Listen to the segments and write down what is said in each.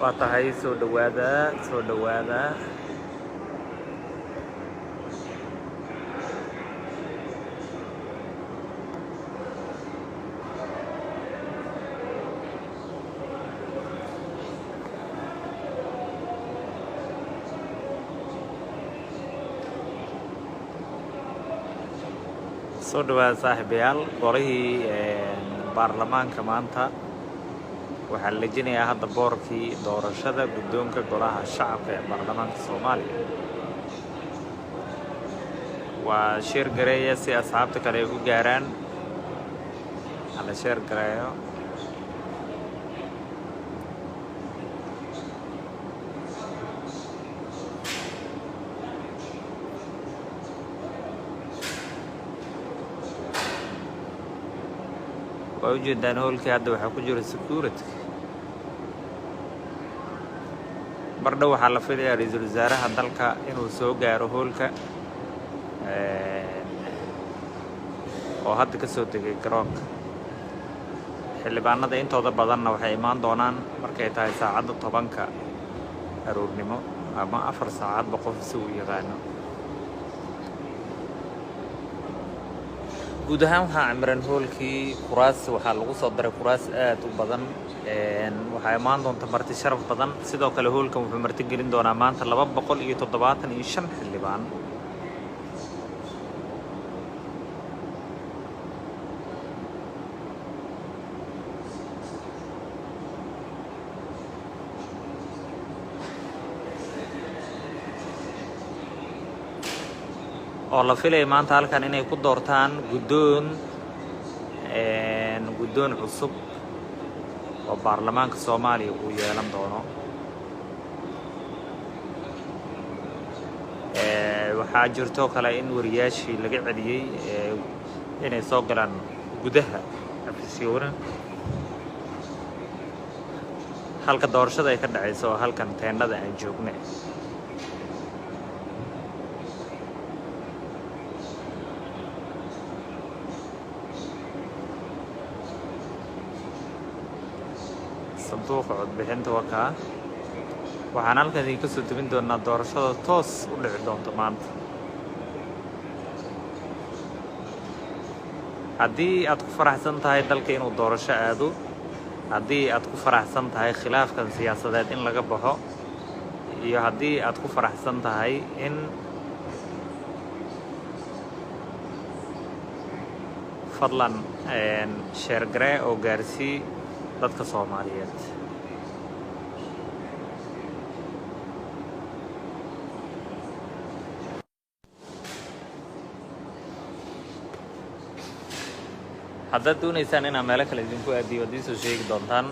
واتهاي سو دوادا صاحبيال قريه برلمان كمانتا waxaa la jinayaa hadda boorkii doorashada guddoonka golaha shacabka ee baarlamaanka Soomaaliya waa shir gareeya si asxaabta kale u gaaraan ala shir gareeyo وجدان هولكي هذا waxaa ku jira security bardhow waxaa la filayaa ra'iisul wasaaraha dalka inuu soo gaaro hoolka oo hadda ka soo tagay garoonka xildhibaanada intooda badanna waxay imaan doonaan markay tahay saacada 10ka aroornimo ama 4 saacad qof si uu yaqaano guud ahaan waxaa camiran hoolkii kuraas waxaa lagu soo daray kuraas aad u badan waxaa imaan doonta marti sharaf badan sidoo kale hoolkan wuxuu marti gelin doonaa maanta 275 xildhibaan oo la filay maanta halkan inay ku doortaan guddoon cusub oo baarlamaanka Soomaaliya uu yeelan doono waxaa jirto kale in wariyaashii laga celiyay inay soo galaan gudaha afisyoona halka doorashada ay ka dhacayso halkan teendhada aan joognay sanduuqa codbixinta wakaa waxaan halkan idinka soo tebin doonaa doorashada toos u dhici doonta maanta haddii aad ku faraxsan tahay dalka inuu doorasho aado haddii aad ku faraxsan tahay khilaafkan siyaasadeed in laga baxo iyo haddii aad ku faraxsan tahay in fadlan share garee oo gaarsii dadka Soomaaliyeed haddaad doonaysaan inaan meelo kale idinku aadiyo haddii soo sheegi doontaan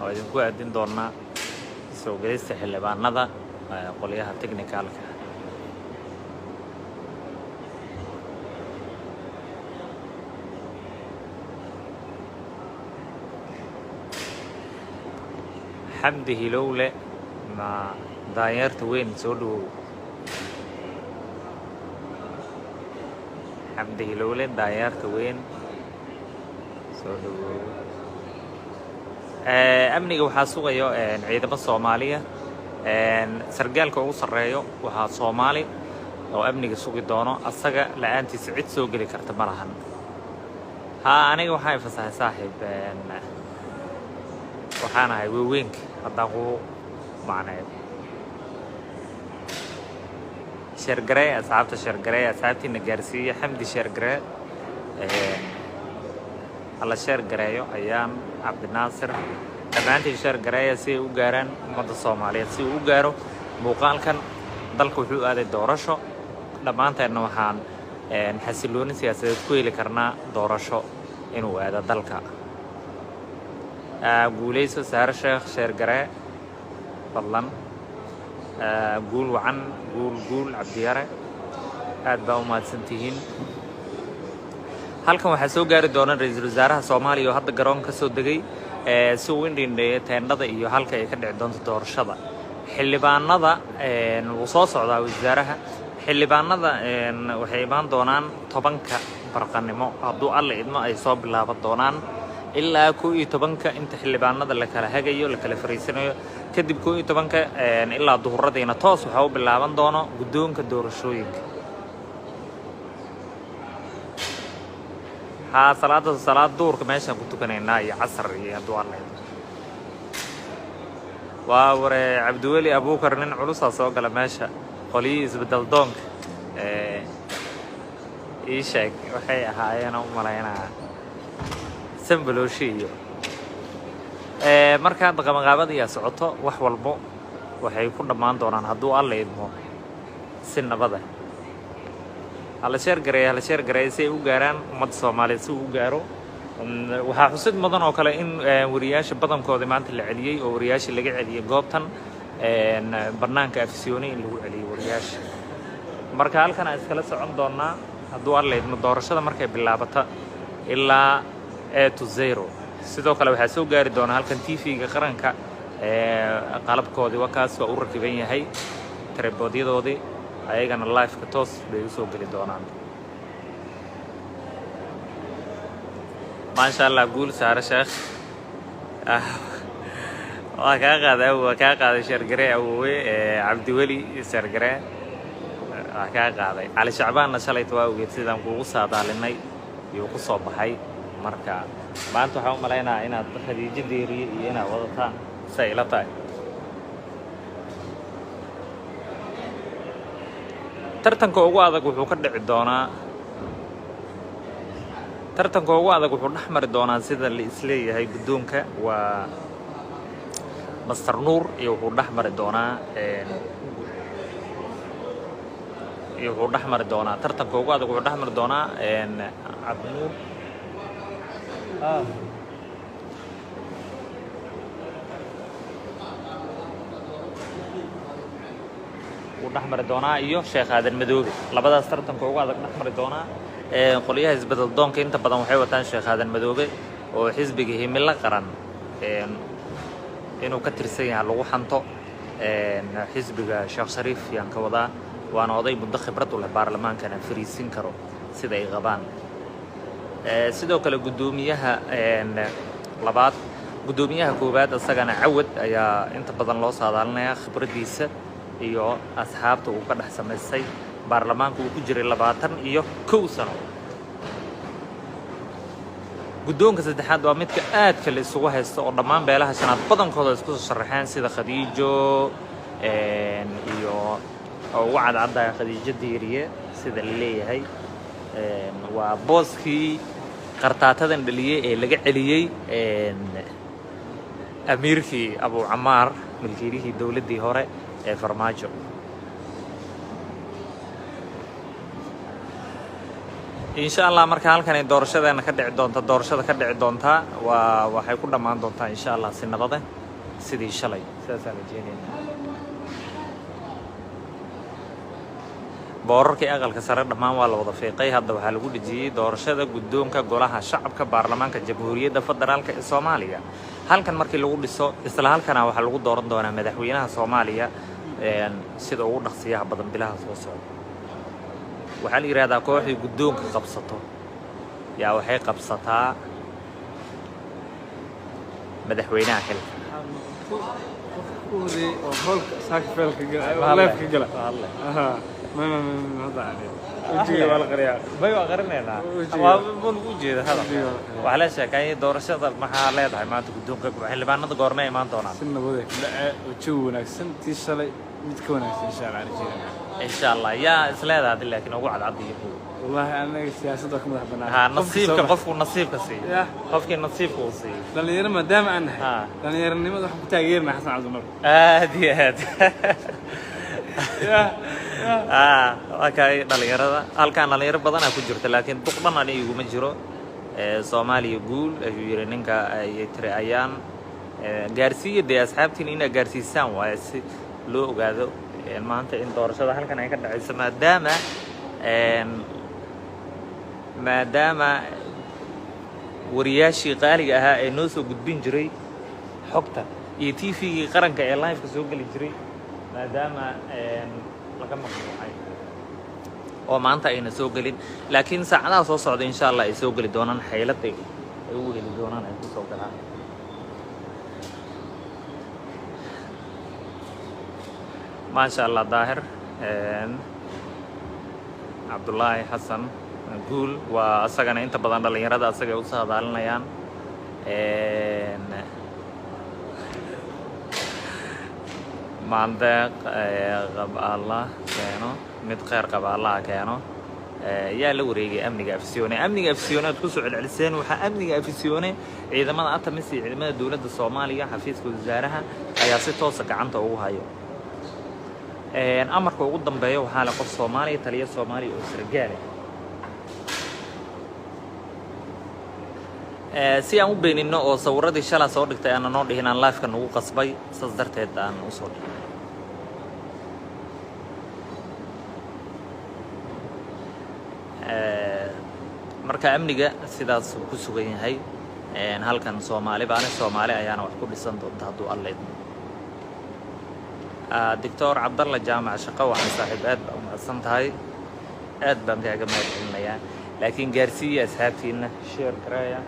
oo idinku aadin doonaa soo gelista xildhibaanada qolyaha technicalka حمد هلولة مع دايرت وين سولو حمد هلولة دايرت وين سولو أمني وحاسوق يو عيدة الصومالية سرقالك وصل رأيو وها صومالي أو أمني سوق الدونو الصقة لأنتي سعيد سوق اللي كرت مرهن ها أنا وحاي فصاحب صاحب وحنا هاي وينك هذاهو معناه شرقرة أصحابته شرقرة أصحابتي نجارسية حمدي شرقرة على شرقرة يو أيام عبد الناصر دمانتي شرقرة سي وجارن مدة الصومالية سي وجارو مقال كان dalka wuxuu aaday doorasho dhammaanteedna waxaan xasilooni siyaasadeed ku heli karnaa doorasho inuu aado dalka guuleyso saare sheekh sheer garee fadlan guul wacan guul cabdiyare aad baa u mahadsantihiin halkan waxaa soo gaari doona ra'iisul wasaaraha Soomaaliya oo hadda garoon ka soo degay si uu indhindheeyo teendhada iyo halka ay ka dhici doonto doorashada xildhibaanada uu soo socdaa wasaaraha xildhibaanada waxay imaan doonaan 10ka barqanimo hadduu alle idmo ay soo bilaaban doonaan ilaa 11ka inta xildhibaanada la kala hagayo la kala fariisanayo kadib 11ka ilaa duhuradiina toos waxa uu bilaaban doono guddoonka doorashooyinka salaad duurka meeshaan ku tukanaynaa iyo casar iyo hadduu alle waa ware cabdiweli abuukar nin culusaa soo gala meesha qoliyii isbedel doonka ii sheeg waxay ahaayeen u malaynaa sambalooshi iyo markaa dhaqamaqaabada ayaa socoto wax walbo waxay ku dhammaan doonaan hadduu alle idmo si nabada hala sheer gareey si ay u gaaraan ummadda Soomaaliyeed si uu u gaaro waxaa xusid mudan oo kale in wariyaasha badankooda maanta la celiyay oo wariyaasha laga celiyay goobtan barnaamijka afsiyooni in lagu celiyay wariyaasha marka halkan aan iskala socon doonaa hadduu alle idmo doorashada markay bilaabata ilaa 0 sidoo kale waxaa soo gaari doona halkan TV-ga qaranka qalabkoodii wakaas waa u rakiban yahay tripodyadoodii ayagana live-ka toos bay u soo geli doonaan maasha Allah guul saare sheekh waa kaa qaaday sheergaree awoowe cabdiweli sheergaree waa kaa qaaday cali shacbaanna shalayta waa ogeed sidaan kuugu saadaalinay iyo ku soo baxay marka maanta waxaan u malaynayaa inaad khadiijo deeriye iyo inaad wadataan say ila tahay tartanka ugu adag wuxuu dhex mari doonaa sida la isleeyahay guddoonka waa Master Nuur iyo wuxuu dhex mari doonaa tartanka ugu adag wuxuu dhex mari doonaa Cabdinuur dhex mari doonaa iyo Sheekh Aadan Madoobe labadaas tartanka ugu adag dhex mari doonaa qoliyaha isbedel doonka inta badan waxay wataan Sheekh Aadan Madoobe oo xisbiga himilo qaran inuu ka tirsan yahay lagu xanto xisbiga Sheekh Shariif yaan ka wadaa waana oday muddo khibrad u leh baarlamaankana fariisin karo sida ay qabaan sidoo kale gudoomiyaha koowaad asagana Cawad ayaa inta badan loo saadaalinayaa khibradiisa iyo asxaabta uu ka dhex samaystay baarlamaanka uu ku jiray 21 sano guddoonka saddexaad waa midka aadka la isugu haysto oo dhammaan beelaha shanaad badankooda isku soo sharaxeen sida Khadiijo iyo ugu cadcadaya Khadiijo Diiriye sida la leeyahay waa booskii qartaatadan dhaliyay ee laga celiyay amiirkii Abu Camaar milkiilihii dawladdii hore ee farmaajo insha Allah marka halkan ay doorashada ka dhici doonta waxay ku dhamaan doontaa insha Allah si nabad ah sidii shalay sidaas aan rajeynaynaa boorarkii aqalka sare dhammaan waa la wada fiiqay hadda waxaa lagu dhijiyay doorashada guddoonka golaha shacabka baarlamaanka jamhuuriyadda federaalka ee Soomaaliya halkan markii lagu dhiso isla halkana waxaa lagu dooran doonaa madaxweynaha Soomaaliya sida ugu dhaqsiyaha badan bilaha soo socda waxaa la yiraahdaa kooxdii guddoonka qabsato yaa waxay qabsataa madaxweynaha xilka وعلى شكاية دورشة المحل هذا ما تقدون اللي بعنا تقارنه إيمان دونا. سنة بده وتشوفنا سنة تيشلي متكونة إن شاء الله رجينا. إن شاء الله يا سلاد هذا لكن هو على عضيه. والله أنا سياستك مذهبنا. ها نصيبك قف ونصيب كسي. قفك النصيب كوسي. لأن يرمى دام عنها. لأن يرمى ما ضحك تغييرنا حسن عبد المر. دي هاد. okay dhalinyarada halkaan dhalinyaro badan ku jirta laakiin duqdan aan iguma jiro Soomaaliya guul ayuu yiri ninka ay tiri ayaan gaarsiiyay asxaabtiin in gaarsiisaan waa si loo ogaado maanta in doorashada halkan ay ka dhacayso maadaama wariyaashii qaaliga ahaa ee noo soo gudbin jiray xogta iyo TV-gii qaranka ee live ka soo gali jiray maadaama laga maqluucay oo maanta ayna soo galin laakiin saacadaha soo socda insha Allah ay soo gali doonaan xeeladay ay u heli doonaan ay ku soo galaan ما شاء الله ظاهر عبد الله حسن نقول وأسجنا أنت بدنا لينرد أسجى وصها ضالنا يان ما عندك غب الله كانوا متخير غب الله كانوا يا لوريجي أمني أفسيوني تكسر على اللسان وح أمني أفسيوني إذا ما أتمسي إذا ما دولة الصومالية حفيز وزارها هي ستوصك عن توهايو أمرك وقدم بيو حالة قف صومالي تليه صومالي وسرجالي si aan u beenino oo sawiradii shala soo dhigtay aan noo dhihin aan live-ka nagu qasbay saas darteed aan u soo dhigay marka amniga sidaas ku sugan yahay halkan Soomaali ayaana wax ku dhisan doonta hadduu Alle دكتور عبد الله جامع شقة وعن صاحب سنتهاي بام كاجا ما يقولنا لكن جارسية أصحابتنا شير كرايا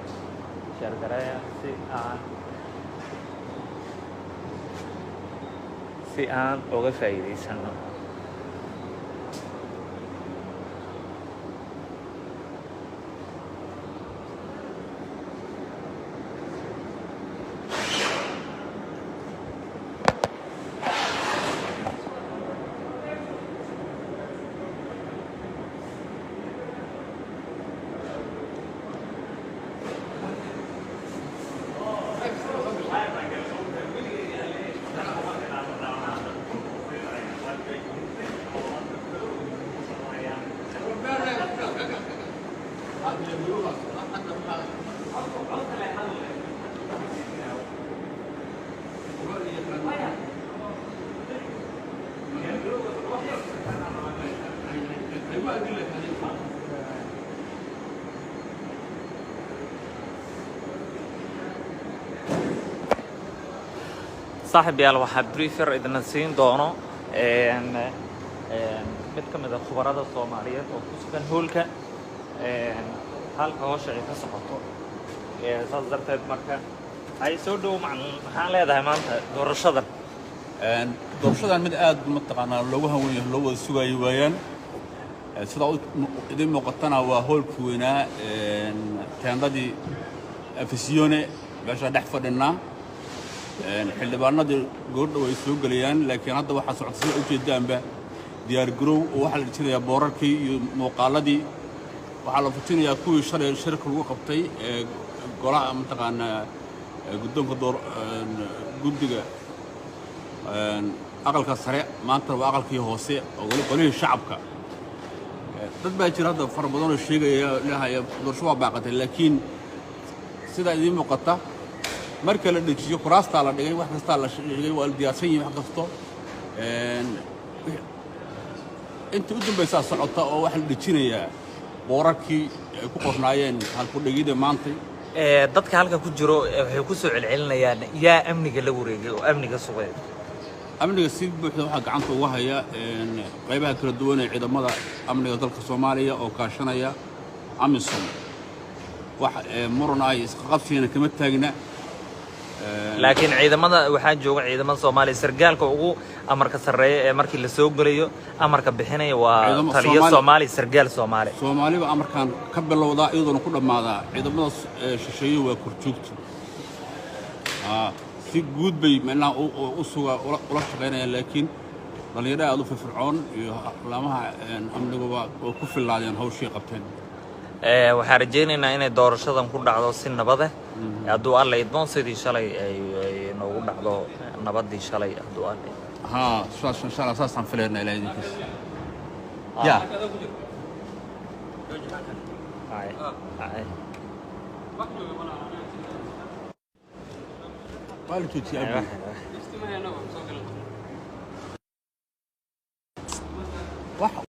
سيان وغفايدي سنة صاحب يلا واحد بريفر إذا نسين دونه متكم إذا خبرات الصومالية وخصوصا هولك هالك هو شيء كسبته صدرت مركا هاي سودو مع حالة هذا ما دور الشدر مد آد متقنا لوها ولو السواي ويان سدعوا إذا مقطنا وهول كوينا كان ردي أفسيوني باش نحفظنا xildhibaanadii goordha way soo galiyaan laakiin hadda waxa socodsiin u jeedaanba diyaar garow oo waxa la jirayaa boorarkii iyo muuqaaladii waxa la fujinayaa kuwii shalay shirka lagu qabtay golaha mantaqaana guddoonka guddiga aqalka sare maanta waa aqalkii hoose oo golihii shacabka dad baa jira hadda far badan oo sheegaya ilaahay doorasho waa baaqatay laakiin sida idin muuqata marka la dhajiyo kuraasta la dhigay wax kasta la sheegay waa diyaarsan yahay wax kasto inta u dambaysa socota oo wax la dhajinayaa boorarkii ay ku qornaayeen halku dhigida maanta dadka halka ku jiro waxay ku soo celcelinayaan yaa amniga la wareegay oo amniga sugay amniga si buuxda waxa gacanta ugu haya qaybaha kala duwan ee ciidamada amniga dalka Soomaaliya oo kaashanaya AMISOM wax muran ay isqa qabsiina kama taagna laakiin ciidamada waxaa jooga ciidamada Soomaaliya sargaalka ugu amarka sareeya ee markii la soo galayo amarka bixinaya waa taliye Soomaali sargaal Soomaaliba amarkan ka bilowda iyadoo ku dhamaada ciidamada shisheeye waa kurjoogto si guud bay meelaha u suga ula shaqeynaya laakiin dhalinyarada aad u firfircoon iyo laamaha amniga waa ku filaadeen hawshii qabteen waxaan rajaynaynaa inay doorashadan ku dhacdo si nabad ah hadduu Alle idmoon sidii shalay ay noogu dhacdo nabadii shalay hadduu Alle ها شو إن شاء الله أساسا فلنا إلى هذيك يا Hai. Hai. قال توتي أبي واحد